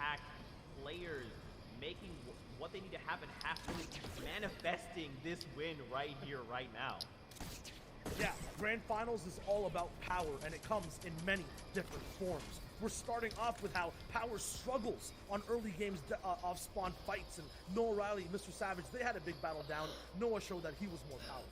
impact players making what they need to happen, manifesting this win right here, right now. Yeah, Grand Finals is all about power, and it comes in many different forms. We're starting off with how Power struggles on early games off-spawn fights, and Noah Riley, Mr. Savage, they had a big battle down. Noah showed that he was more powerful.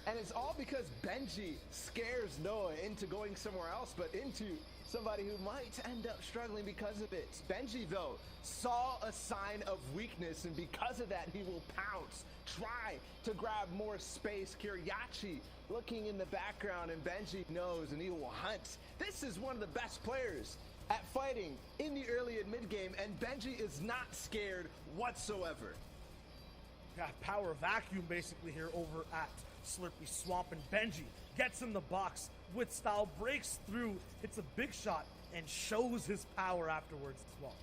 And it's all because Benji scares Noah into going somewhere else, but into somebody who might end up struggling because of it. Benji, though, saw a sign of weakness, and because of that, he will pounce, try to grab more space. Kiriachi looking in the background, and Benji knows, and he will hunt. This is one of the best players at fighting in the early and mid game, and Benji is not scared whatsoever. Yeah, Power vacuum basically here over at Slurpy Swamp, and Benji gets in the box with style, breaks through, hits a big shot, and shows his power afterwards as well.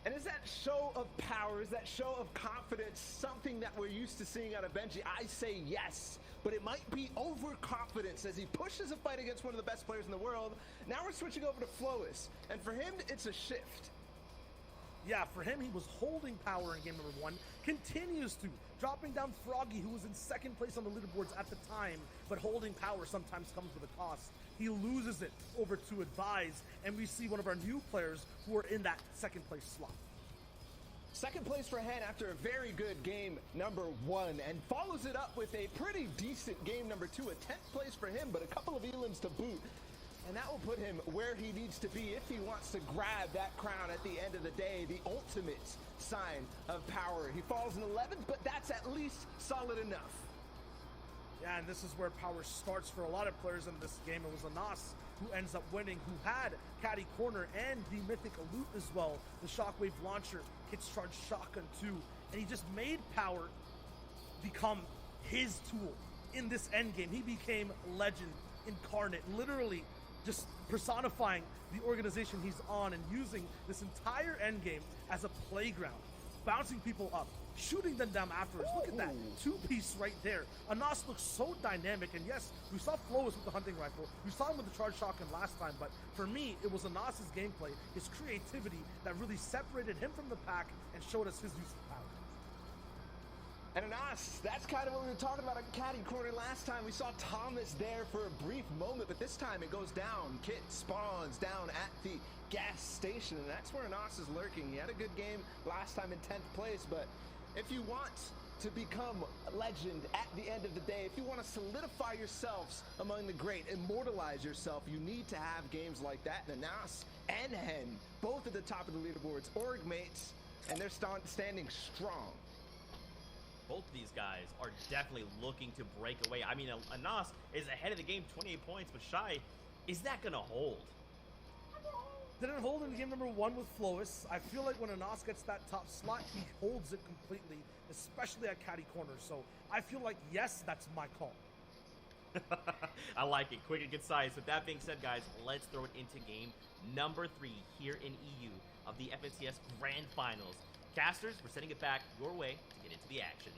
And is that show of power, is that show of confidence something that we're used to seeing out of Benji? I say yes, but it might be overconfidence as he pushes a fight against one of the best players in the world. Now we're switching over to Flois, and for him, it's a shift. Yeah, for him, he was holding power in game number 1, continues to, dropping down Froggy, who was in second place on the leaderboards at the time, but holding power sometimes comes with a cost. He loses it over to Advise, and we see one of our new players who are in that second place slot. Second place for Hen after a very good game number 1, and follows it up with a pretty decent game number 2, a 10th place for him, but a couple of elims to boot. And that will put him where he needs to be if he wants to grab that crown at the end of the day, the ultimate sign of power. He falls in 11th, but that's at least solid enough. Yeah, and this is where power starts for a lot of players in this game. It was Anas who ends up winning, who had Caddy Corner and the Mythic Loot as well. The Shockwave Launcher, Kit's Charge Shotgun too, and he just made power become his tool in this endgame. He became Legend incarnate, literally just personifying the organization he's on and using this entire endgame as a playground, bouncing people up, shooting them down afterwards. Look at that two-piece right there. Anas looks so dynamic, and yes, we saw Flois with the hunting rifle, we saw him with the charge shotgun last time, but for me, it was Anas's gameplay, his creativity that really separated him from the pack and showed us his use of power. And Anas, that's kind of what we were talking about at Caddy Corner last time. We saw Thomas there for a brief moment, but this time it goes down. Kit spawns down at the gas station, and that's where Anas is lurking. He had a good game last time in 10th place, but if you want to become a legend at the end of the day, if you want to solidify yourselves among the great, immortalize yourself, you need to have games like that. And Anas and Hen, both at the top of the leaderboards, org mates, and they're standing strong. Both of these guys are definitely looking to break away. I mean, Anas is ahead of the game, 28 points, but Shy, is that going to hold? Didn't hold in game number 1 with Flois. I feel like when Anas gets that top slot, he holds it completely, especially at Caddy Corner. So I feel like, yes, that's my call. I like it. Quick and concise. With that being said, guys, let's throw it into game number 3 here in EU of the FNCS Grand Finals. Casters, we're sending it back your way to get into the action.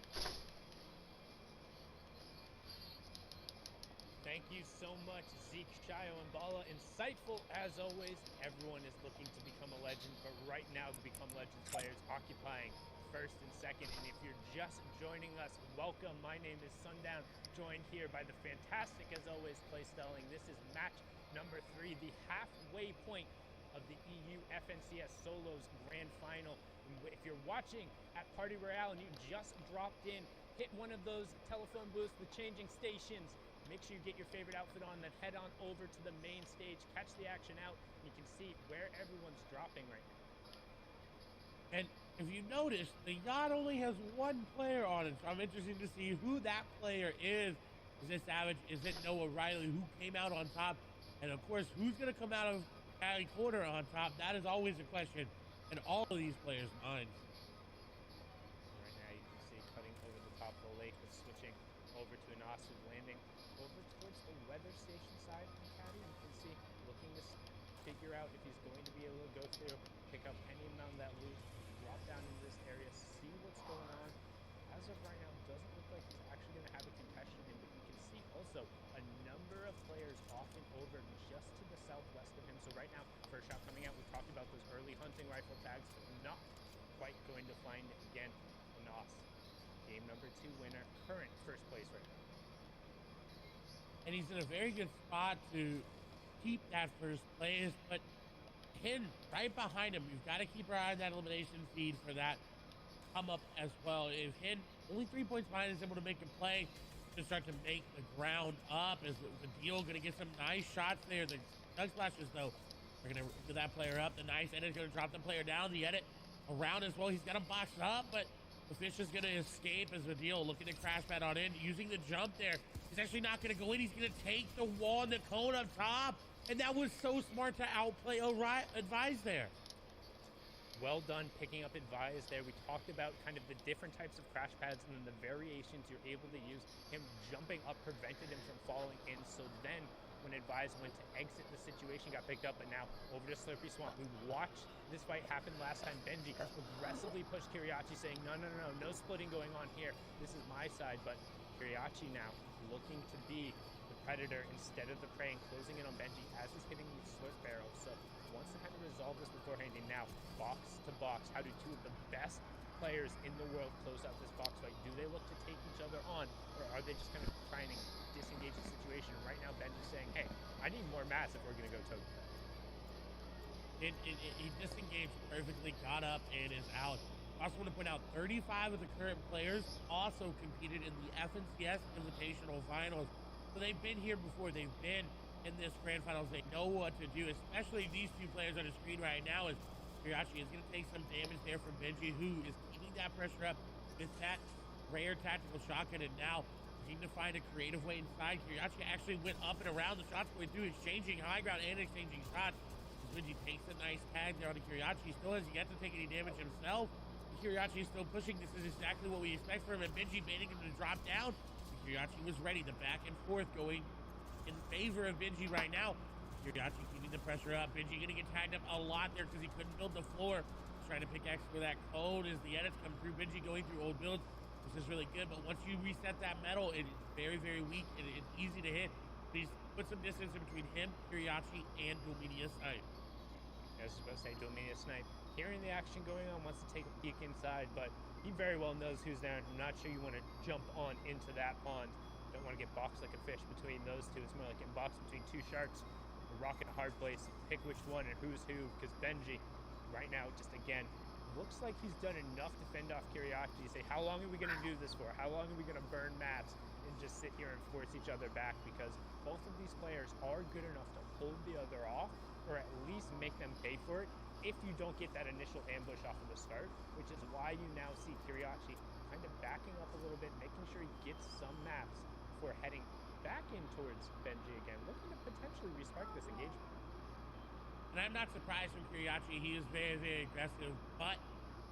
Thank you so much, Zeke, Shayo, and Bala. Insightful as always. Everyone is looking to become a legend, but right now the Become Legends players occupying first and second. And if you're just joining us, welcome. My name is Sundown, joined here by the fantastic, as always, Playstelling. This is match number 3, the halfway point of the EU FNCS Solos Grand Final. If you're watching at Party Royale and you just dropped in, hit one of those telephone booths with changing stations. Make sure you get your favorite outfit on, then head on over to the main stage, catch the action out, and you can see where everyone's dropping right now. And if you notice, the yacht only has one player on it, so I'm interested to see who that player is. Is it Savage? Is it Noah Riley, who came out on top? And of course, who's going to come out of Caddy Corner on top? That is always a question in all of these players' minds. Right now you can see cutting over the top of the lake with switching over to Anas, landing over towards the weather station side of Caddy. You can see looking to figure out if he's going to be able to go through, pick up any amount of that loot, drop down into this area, see what's going on. As of right now, it doesn't look like he's actually going to have a contestation in, but you can see also a number of players off and over just to the southwest of him. So right now, first shot coming out, we talked about those early rifle tags, but not quite going to find again Anas. Game number 2 winner, current first place right now. And he's in a very good spot to keep that first place, but Hin right behind him. You've got to keep our eye on that elimination feed for that come up as well. If Hin only 3 points behind is able to make a play to start to make the ground up, is the deal going to get some nice shots there. The Doug Splashes though are going to get that player up. The nice edit is going to drop the player down. The edit around as well. He's got him boxed up, but the fish is going to escape as the deal. Looking to crash pad on in, using the jump there. He's actually not going to go in. He's going to take the wall and the cone up top. And that was so smart to outplay Advise there. Well done picking up Advise there. We talked about kind of the different types of crash pads and then the variations you're able to use. Him jumping up prevented him from falling in. So then when Advise went to exit, the situation got picked up. But now over to Slurpy Swamp. We watched this fight happen last time. Benji aggressively pushed Kiriachi, saying, no splitting going on here. This is my side. But Kiriachi now looking to be the predator instead of the prey and closing in on Benji as he's hitting the slurp barrel. So wants to kind of resolve this beforehand. And now box to box. How do two of the best players in the world close out this box fight? Do they look to take each other on, or are they just kind of trying to disengage the situation? Right now Benji's saying, hey, I need more mass if we're going to go toe to toe. He disengaged perfectly, got up, and is out. I also want to point out 35 of the current players also competed in the FNCS Invitational Finals. So they've been here before. They've been in this grand finals. They know what to do, especially these two players on the screen right now. As Kiriachi is going to take some damage there from Benji, who is keeping that pressure up with that rare tactical shotgun. And now needing to find a creative way inside. Kiriachi actually went up and around the shots going through, exchanging high ground and exchanging shots. Benji takes a nice tag there on the Kiriachi. He still has yet to take any damage himself. Kiriachi is still pushing. This is exactly what we expect from him. And Benji baiting him to drop down. Kiriachi was ready. The back and forth going in favor of Benji right now. Kiriachi keeping the pressure up. Benji going to get tagged up a lot there because he couldn't build the floor. Trying to pickaxe for that code as the edits come through. Benji going through old builds. This is really good, but once you reset that metal, it is very, very weak and it's easy to hit. Please put some distance in between him, Kiriachi, and Dominius Snipe. I was supposed to say Dominius Snipe. Hearing the action going on, wants to take a peek inside, but he very well knows who's there. I'm not sure you want to jump on into that pond. Don't want to get boxed like a fish between those two. It's more like getting boxed between two sharks. A rock in a hard place. Pick which one and who's who, because Benji, right now, just again, looks like he's done enough to fend off Kiriachi. You say, how long are we going to do this for? How long are we going to burn maps and just sit here and force each other back? Because both of these players are good enough to hold the other off, or at least make them pay for it if you don't get that initial ambush off of the start, which is why you now see Kiriachi kind of backing up a little bit, making sure he gets some maps before heading back in towards Benji again, looking to potentially respark this engagement. And I'm not surprised from Kiriachi. He is very, very aggressive, but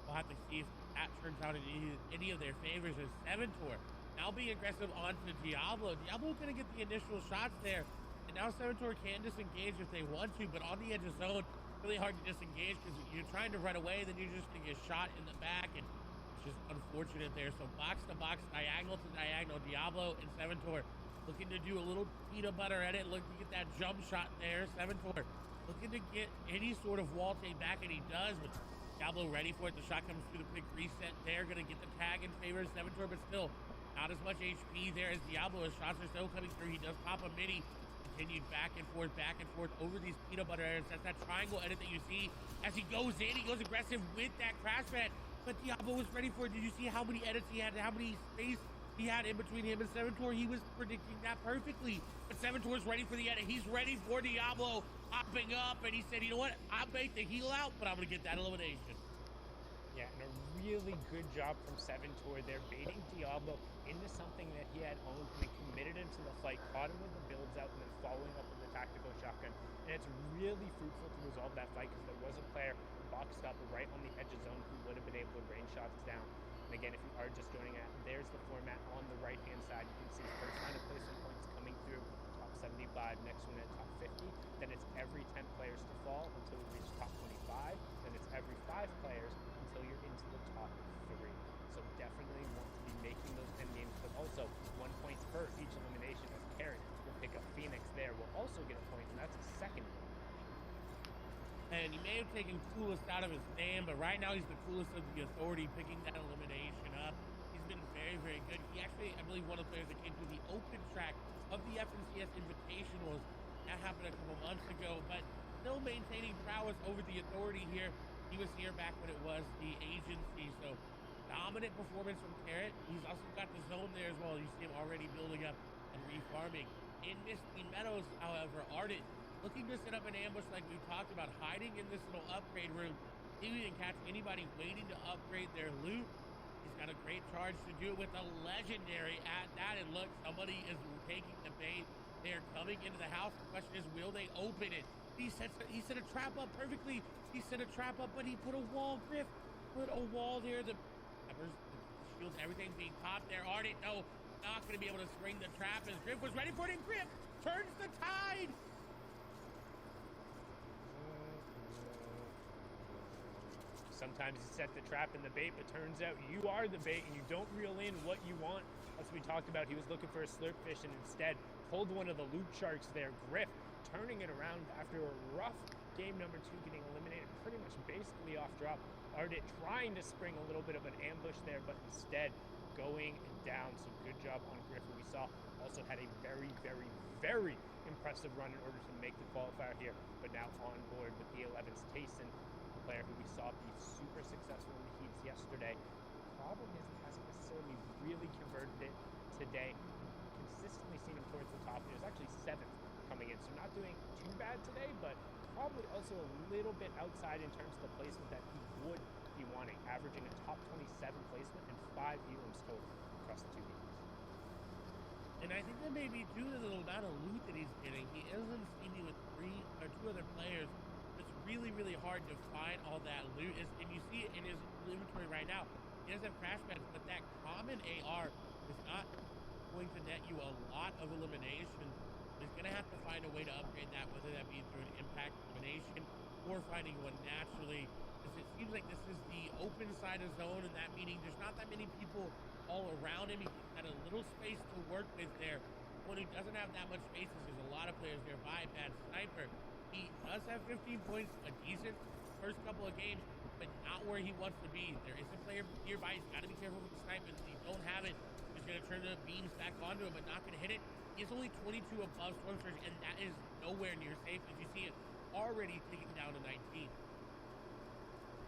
we'll have to see if that turns out in any of their favors. As Seventor now being aggressive onto Diablo. Diablo's going to get the initial shots there, and now Seventor can disengage if they want to, but on the edge of zone, really hard to disengage because you're trying to run away, then you're just going to get shot in the back, and it's just unfortunate there. So box to box, diagonal to diagonal, Diablo and Seventor looking to do a little peanut butter edit, looking to get that jump shot there. Seventor looking to get any sort of wall take back, and he does, but Diablo ready for it. The shot comes through the quick reset there, going to get the tag in favor of Seventor, but still not as much HP there as Diablo. His shots are still coming through. He does pop a mini. Continued back and forth over these peanut butter edits. That's that triangle edit that you see as he goes in. He goes aggressive with that crash pad, but Diablo was ready for it. Did you see how many edits he had, how many space he had in between him and Seventor? He was predicting that perfectly, but Seventor's ready for the edit. He's ready for Diablo hopping up, and he said, you know what, I'll bait the heel out, but I'm going to get that elimination. Yeah, and a really good job from Seventor there, baiting Diablo into something that he had owned and then committed him to the fight, caught him with the builds out, and then following up with the tactical shotgun. And it's really fruitful to resolve that fight because there was a player boxed up right on the edge of zone who would have been able to rain shots down. And again, if you are just joining it, there's the format on the right-hand side. You can see first line of placement points coming through, top 75, next one at top 50. Then it's every 10 players to fall until we reach top 25. Then it's every 5 players until you're into the top 3. So definitely want to be making those end games, but also 1 point per each elimination as Carrot will pick up Phoenix there. Will also get a point, and that's a second elimination. And he may may have taken coolest out of his name, but right now he's the coolest of the authority, picking that elimination up. He's been very, very good. He actually, I believe, one of the players that came through the open track of the FNCS Invitationals. That happened a couple months ago, but still maintaining prowess over the authority here. He was here back when it was the agency, so dominant performance from Carrot. He's also got the zone there as well. You see him already building up and refarming. In Misty Meadows, however, Ardent looking to set up an ambush like we talked about, hiding in this little upgrade room. See if he can catch anybody waiting to upgrade their loot. He's got a great charge to do it with a legendary at that. And look, somebody is taking the bait. They're coming into the house. The question is, will they open it? He set a trap up perfectly. He set a trap up, but he put a wall. Griff put a wall there. The peppers, the shields, everything being popped there. Ardent, no, not going to be able to spring the trap as Griff was ready for it. And Griff turns the tide. Sometimes you set the trap and the bait, but turns out you are the bait and you don't reel in what you want. That's what we talked about. He was looking for a slurp fish and instead pulled one of the loot sharks there. Griff turning it around after a rough game number 2, getting eliminated pretty much basically off drop. Ardent trying to spring a little bit of an ambush there, but instead going down. So good job on Griff, who we saw also had a very, very, very impressive run in order to make the qualifier here, but now on board with the 11's Tayson, player who we saw be super successful in the heats yesterday. Problem is he hasn't necessarily really converted it today. Consistently seen him towards the top. He was actually 7th coming in, so not doing too bad today, but probably also a little bit outside in terms of the placement that he would be wanting, averaging a top 27 placement and 5 elims total across the 2 games. And I think that may be due to the amount of loot that he's getting. He isn't teaming with 2 other players. It's really, really hard to find all that loot. And you see it in his inventory right now. He doesn't have crash pads, but that common AR is not going to net you a lot of elimination. He's going to have to find a way to upgrade that, whether that be through an impact elimination or finding one naturally. Because it seems like this is the open side of zone, and that meaning there's not that many people all around him. He's got a little space to work with there. When he doesn't have that much space, there's a lot of players nearby. Bad Sniper. He does have 15 points, a decent first couple of games, but not where he wants to be. There is a player nearby. He's got to be careful with the sniper. If he don't have it, he's going to turn the beams back onto him, but not going to hit it. He's only 22 above Storm Surge, and that is nowhere near safe. As you see it already ticking down to 19.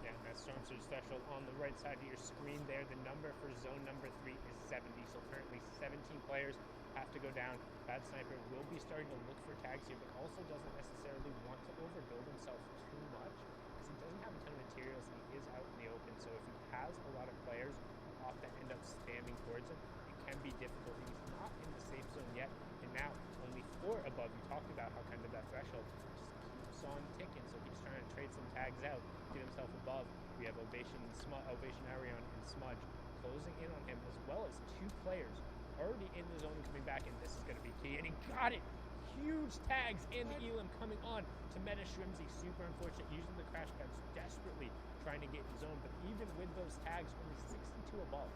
Yeah, and that Storm Surge special on the right side of your screen there. The number for zone number 3 is 70, so currently 17 players have to go down. Bad Sniper will be starting to look for tags here, but also doesn't necessarily want to overbuild himself too much because he doesn't have a ton of materials and he is out in the open. So if he has a lot of players who often end up spamming towards him, it can be difficult. He's not in the safe zone yet, and now only 4 above. We talked about how kind of that threshold just keeps on ticking, so he's trying to trade some tags out, get himself above. We have Ovation Arion and Smudge closing in on him, as well as 2 players already in the zone coming back, and this is going to be key. And he got it! Huge tags and the Elim coming on to Meta Shrimsy. Super unfortunate, using the crash pads desperately trying to get in zone, but even with those tags, only 62 above.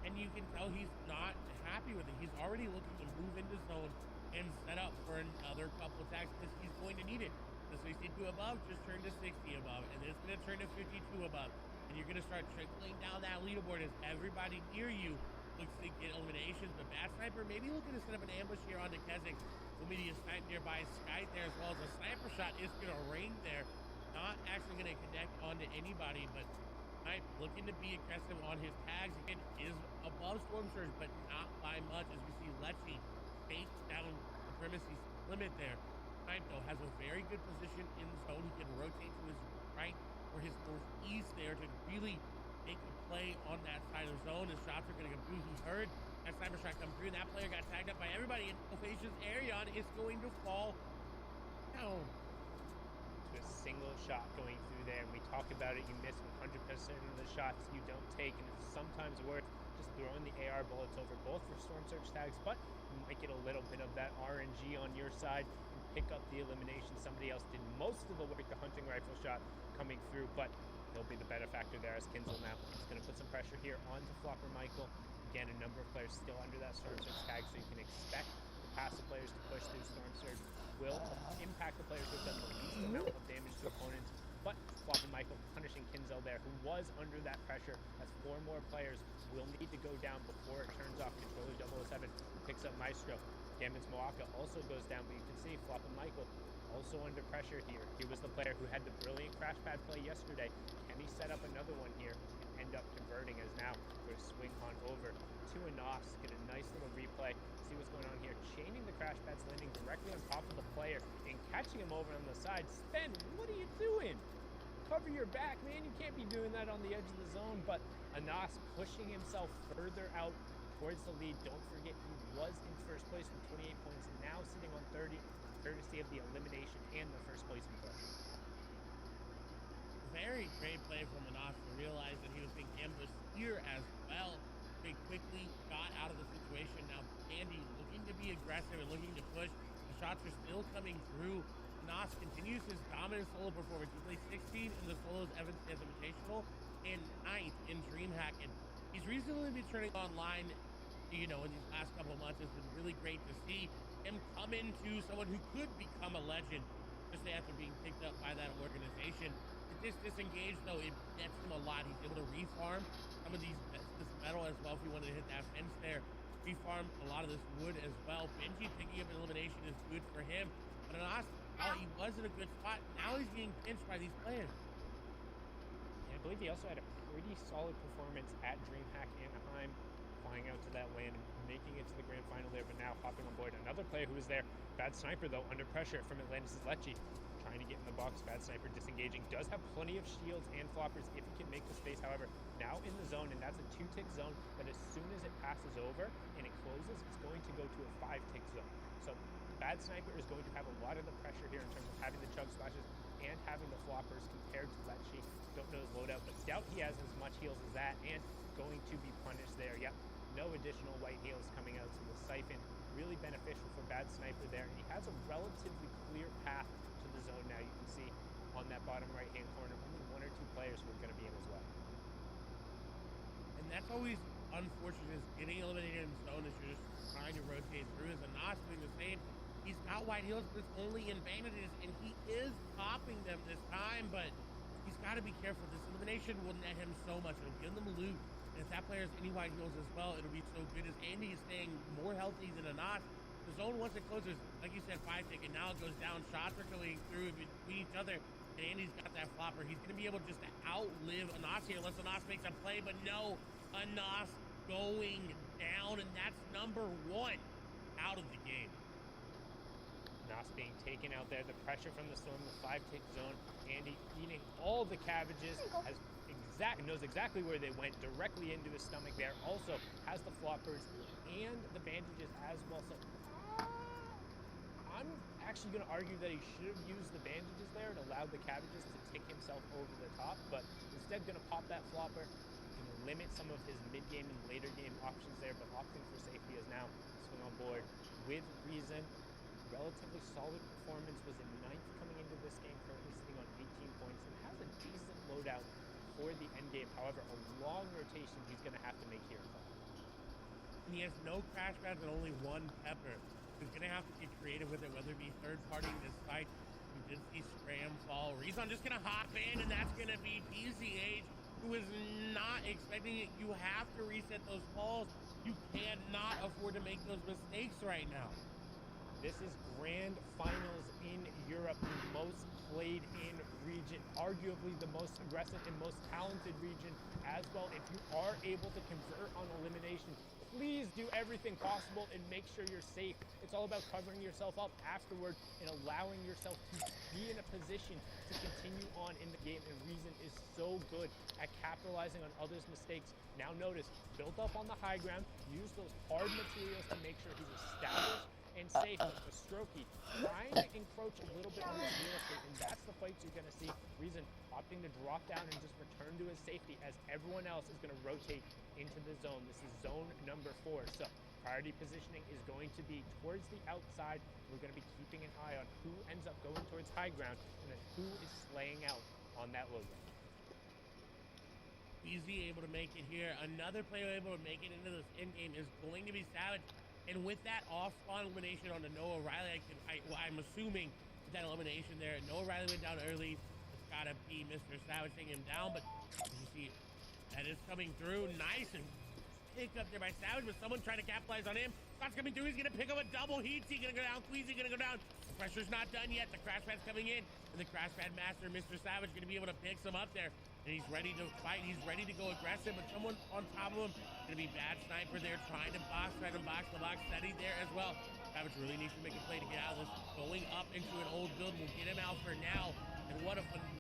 And you can tell he's not happy with it. He's already looking to move into zone and set up for another couple of tags because he's going to need it. The 62 above just turned to 60 above, and it's going to turn to 52 above. And you're going to start trickling down that leaderboard as everybody near you looks to get eliminations. But Bad Sniper maybe looking to set up an ambush here onto Keswick. Will be a snipe nearby Sky there as well as a sniper shot is going to rain there. Not actually going to connect onto anybody, but Snipe looking to be aggressive on his tags. Again, is above Storm Surge, but not by much. As we see Lechy face down the premises limit there. Snipe, though, has a very good position in zone. He can rotate to his right or his northeast there to really make a play on that side of the zone. His shots are going to go through. He heard that sniper shot come through. That player got tagged up by everybody, and Ophacia's Arion is going to fall down. To a single shot going through there, and we talk about it. You miss 100% of the shots you don't take, and it's sometimes worth just throwing the AR bullets over, both for Storm Surge tags, but you might get a little bit of that RNG on your side and pick up the elimination. Somebody else did most of the work, the hunting rifle shot coming through, but he'll be the benefactor there as Kinzel now is going to put some pressure here onto Flopper Michael. Again, a number of players still under that Storm Surge tag, so you can expect the passive players to push through Storm Surge will impact the players who've done the least amount of damage to opponents. But Flopping Michael punishing Kinzel there, who was under that pressure, as 4 more players will need to go down before it turns off. Controller 007 picks up Maestro. Gambit's Moaka also goes down, but you can see Flopping Michael also under pressure here. He was the player who had the brilliant crash pad play yesterday. Can he set up another one here and end up converting, as now we're going to swing on over to Anos, get a nice little replay, see what's going on here. Chaining the crash pads, landing directly on top of the player and catching him over on the side. Sven, what are you doing? Cover your back, man. You can't be doing that on the edge of the zone. But Anas pushing himself further out towards the lead. Don't forget, he was in first place with 28 points, now sitting on 30, courtesy of the elimination and the first place in push. Very great play from Anas to realize that he was being ambushed here as well. They quickly got out of the situation. Now Andy looking to be aggressive and looking to push. The shots are still coming through. Anas continues his dominant solo performance. He plays 16 in the solos FNCS Invitational and 9th in DreamHack. And he's recently been turning online, in these last couple of months. It's been really great to see him come into someone who could become a legend, especially after being picked up by that organization. This disengage, though, it nets him a lot. He's able to refarm some of this metal as well if he wanted to hit that fence there. Refarm a lot of this wood as well. Benji picking up an elimination is good for him. But Anas, while he was in a good spot, now he's being pinched by these players. And I believe he also had a pretty solid performance at DreamHack Anaheim, flying out to that win, making it to the grand final there, but now hopping on board. Another player who was there, Bad Sniper, though, under pressure from Atlantis' Lecce. Trying to get in the box, Bad Sniper disengaging, does have plenty of shields and floppers if he can make the space. However, now in the zone, and that's a 2-tick zone that as soon as it passes over and it closes, it's going to go to a 5-tick zone. So Bad Sniper is going to have a lot of the pressure here in terms of having the chug splashes and having the floppers compared to Lecce. Don't know his loadout, but doubt he has as much heals as that, and going to be punished there. Yep, no additional white heals coming out, so the Siphon really beneficial for Bad Sniper there, and he has a relatively clear path to the zone now. You can see on that bottom right-hand corner, only 1 or 2 players who are going to be in as well. And that's always unfortunate, is getting eliminated in zone as you're just trying to rotate through. As Anas doing the same. He's got white heals, but it's only in bandages, and he is popping them this time, but he's got to be careful. This elimination will net him so much. It'll give them loot, and if that player has any white heals as well, it'll be so good, as Andy is staying more healthy than Anas. The zone, once it closes, like you said, 5-tick, and now it goes down. Shots are going through between each other, and Andy's got that flopper. He's going to be able just to outlive Anas here, unless Anas makes a play, but no, Anas going down, and that's number 1 out of the game. Anas being taken out there, the pressure from the storm, the 5-tick zone. Andy eating all the cabbages, knows exactly where they went, directly into his stomach there. Also has the floppers and the bandages as well. So I'm actually going to argue that he should have used the bandages there and allowed the cabbages to tick himself over the top, but instead going to pop that flopper, going to limit some of his mid-game and later game options there, but opting for safety as now swing on board with Reason. Relatively solid performance, was in 9th coming into this game, currently sitting on 18 points, and has a decent loadout for the end game. However, a long rotation he's going to have to make here. And he has no crash pads and only 1 pepper. He's going to have to get creative with it, whether it be third-partying this fight. We did see Scram fall. Rezon just going to hop in, and that's going to be PZH, who is not expecting it. You have to reset those falls. You cannot afford to make those mistakes right now. This is grand finals in Europe, the most played in region, arguably the most aggressive and most talented region as well. If you are able to convert on elimination, please do everything possible and make sure you're safe. It's all about covering yourself up afterward and allowing yourself to be in a position to continue on in the game. And Reason is so good at capitalizing on others' mistakes. Now notice, built up on the high ground, use those hard materials to make sure he's established and safe, but the Strokey trying to encroach a little bit on his real estate, and that's the fights you're going to see. Reason opting to drop down and just return to his safety as everyone else is going to rotate into the zone. This is zone number 4, so priority positioning is going to be towards the outside. We're going to be keeping an eye on who ends up going towards high ground and then who is slaying out on that low ground. Easy able to make it here. Another player able to make it into this end game is going to be Savage. And with that off-spawn elimination on the Noah Riley, I'm assuming that elimination there, Noah Riley went down early. It's gotta be Mr. Savage taking him down, but you see that is coming through. Nice and pick up there by Savage, but someone trying to capitalize on him. Scott's coming through. He's gonna pick up a double. Heatsy gonna go down. Queasy gonna go down. The pressure's not done yet. The Crash Pad's coming in, and the Crash Pad master, Mr. Savage, gonna be able to pick some up there. And he's ready to fight. He's ready to go aggressive, but someone on top of him gonna be bad sniper there, trying to box the box. Steady there as well. Savage really needs to make a play to get out of this. Going up into an old build will get him out for now. And what a